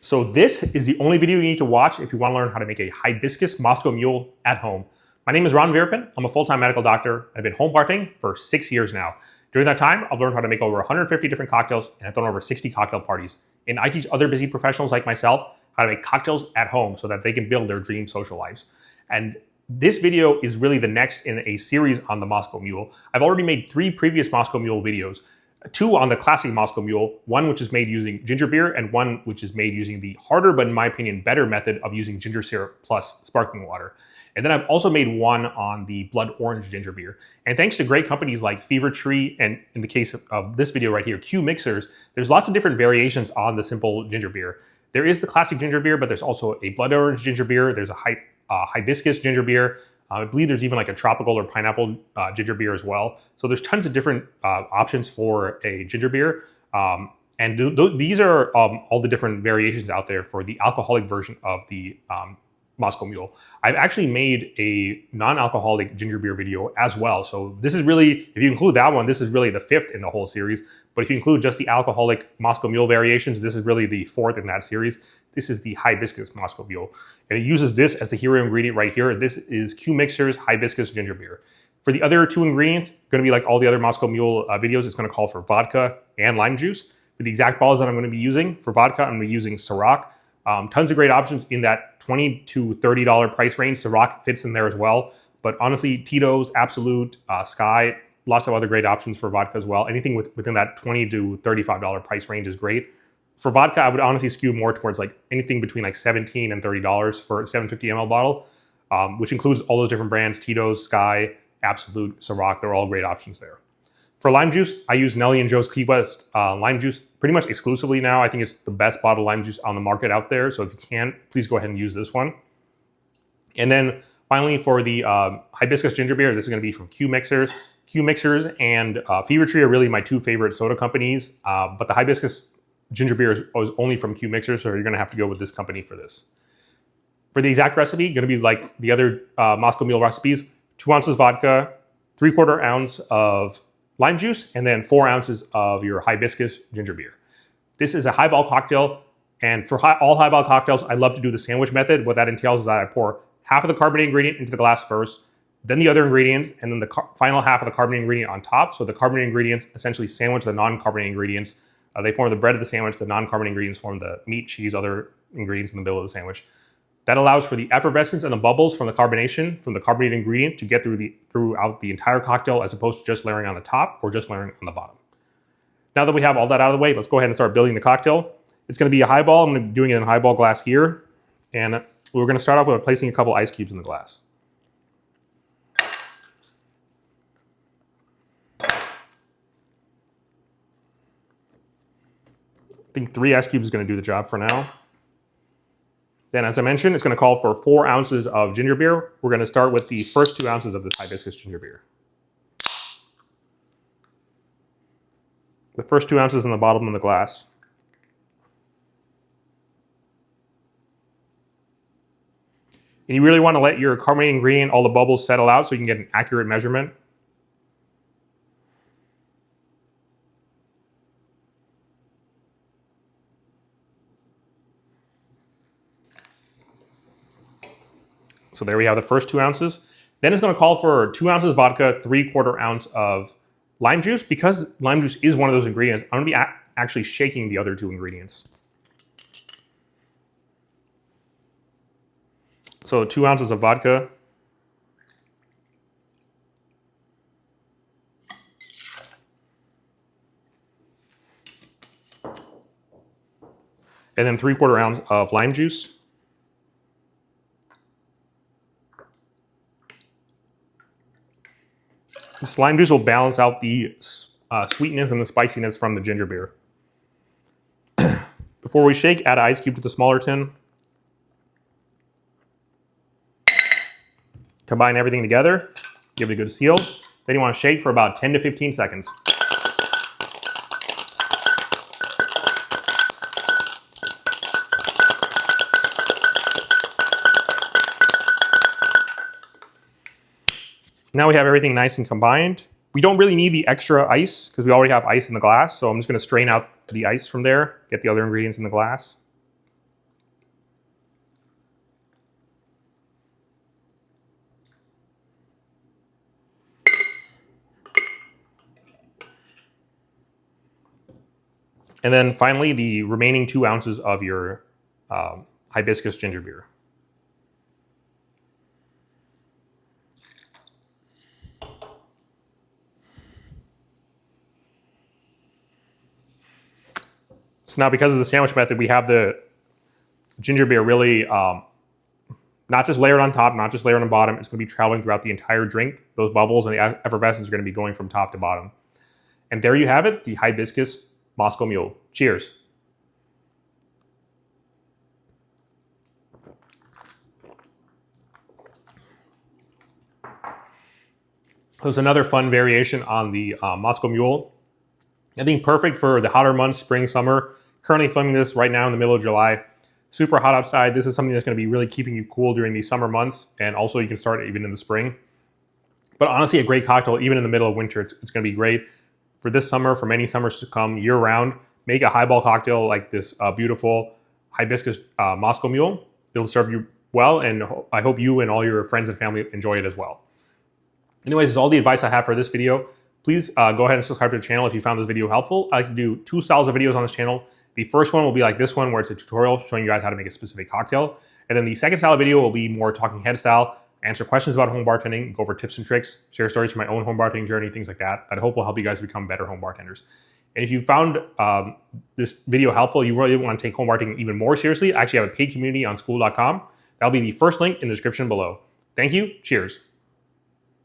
So this is the only video you need to watch if you want to learn how to make a hibiscus Moscow Mule at home. My name is Ron Verpin. I'm a full-time medical doctor. I've been home bartending for 6 years now. During that time, I've learned how to make over 150 different cocktails and I've thrown over 60 cocktail parties. And I teach other busy professionals like myself how to make cocktails at home so that they can build their dream social lives. And this video is really the next in a series on the Moscow Mule. I've already made 3 previous Moscow Mule videos. 2 on the classic Moscow Mule, 1 which is made using ginger beer, and 1 which is made using the harder, but in my opinion, better method of using ginger syrup plus sparkling water. And then I've also made 1 on the blood orange ginger beer. And thanks to great companies like Fever Tree, and in the case of this video right here, Q Mixers, there's lots of different variations on the simple ginger beer. There is the classic ginger beer, but there's also a blood orange ginger beer. There's a hibiscus ginger beer. I believe there's even like a tropical or pineapple ginger beer as well. So there's tons of different options for a ginger beer. These are all the different variations out there for the alcoholic version of the Moscow Mule. I've actually made a non-alcoholic ginger beer video as well. So this is really, if you include that one, this is really the 5th in the whole series. But if you include just the alcoholic Moscow Mule variations, this is really the 4th in that series. This is the hibiscus Moscow Mule. And it uses this as the hero ingredient right here. This is Q Mixers hibiscus ginger beer. For the other 2 ingredients, going to be like all the other Moscow Mule videos, it's going to call for vodka and lime juice. For the exact bottles that I'm going to be using, for vodka, I'm going to be using Ciroc. Tons of great options in that $20 to $30 price range. Ciroc fits in there as well. But honestly, Tito's, Absolute, Sky, lots of other great options for vodka as well. Anything within that $20 to $35 price range is great. For vodka, I would honestly skew more towards like anything between like $17 and $30 for a 750 ml bottle, which includes all those different brands, Tito's, Sky, Absolute, Ciroc. They're all great options there. For lime juice, I use Nelly and Joe's Key West lime juice pretty much exclusively now. I think it's the best bottled lime juice on the market out there. So if you can, please go ahead and use this one. And then finally for the hibiscus ginger beer, this is going to be from Q Mixers. Q Mixers and Fever Tree are really my 2 favorite soda companies, but the hibiscus ginger beer is only from Q Mixers, so you're going to have to go with this company for this. For the exact recipe, going to be like the other Moscow Mule recipes: 2 ounces vodka, 3/4 ounce of lime juice, and then 4 ounces of your hibiscus ginger beer. This is a highball cocktail, and for all highball cocktails, I love to do the sandwich method. What that entails is that I pour half of the carbonated ingredient into the glass first, then the other ingredients, and then the final half of the carbonated ingredient on top. So the carbonated ingredients essentially sandwich the non-carbonated ingredients. They form the bread of the sandwich. The non-carbonated ingredients form the meat, cheese, other ingredients in the middle of the sandwich. That allows for the effervescence and the bubbles from the carbonation from the carbonated ingredient to get throughout the entire cocktail, as opposed to just layering on the top or just layering on the bottom. Now that we have all that out of the way, let's go ahead and start building the cocktail. It's going to be a highball. I'm going to be doing it in a highball glass here. And we're going to start off with placing a couple ice cubes in the glass. I think 3 ice cubes is going to do the job for now. Then, as I mentioned, it's going to call for 4 ounces of ginger beer. We're going to start with the first 2 ounces of this hibiscus ginger beer. The first 2 ounces in the bottom of the glass. And you really want to let your carbonated ingredient, all the bubbles, settle out so you can get an accurate measurement. So there we have the first 2 ounces. Then it's going to call for 2 ounces of vodka, 3/4 ounce of lime juice. Because lime juice is one of those ingredients, I'm going to be actually shaking the other 2 ingredients. So 2 ounces of vodka. And then 3/4 ounce of lime juice. This lime juice will balance out the sweetness and the spiciness from the ginger beer. Before we shake, add an ice cube to the smaller tin. Combine everything together, give it a good seal. Then you want to shake for about 10 to 15 seconds. Now we have everything nice and combined. We don't really need the extra ice because we already have ice in the glass. So I'm just going to strain out the ice from there, get the other ingredients in the glass. And then finally, the remaining 2 ounces of your hibiscus ginger beer. So now, because of the sandwich method, we have the ginger beer really not just layered on top, not just layered on the bottom. It's going to be traveling throughout the entire drink. Those bubbles and the effervescence are going to be going from top to bottom. And there you have it, the Hibiscus Moscow Mule. Cheers. There's another fun variation on the Moscow Mule. I think perfect for the hotter months, spring, summer. Currently filming this right now in the middle of July. Super hot outside. This is something that's going to be really keeping you cool during these summer months. And also you can start even in the spring. But honestly, a great cocktail, even in the middle of winter, it's going to be great. For this summer, for many summers to come, year round, make a highball cocktail like this beautiful Hibiscus Moscow Mule. It'll serve you well, and I hope you and all your friends and family enjoy it as well. Anyways, that's all the advice I have for this video. Please go ahead and subscribe to the channel if you found this video helpful. I like to do 2 styles of videos on this channel. The first one will be like this one, where it's a tutorial showing you guys how to make a specific cocktail. And then the second style of video will be more talking head style, answer questions about home bartending, go over tips and tricks, share stories from my own home bartending journey, things like that I hope will help you guys become better home bartenders. And if you found this video helpful, you really want to take home bartending even more seriously, I actually have a paid community on school.com. That'll be the first link in the description below. Thank you. Cheers.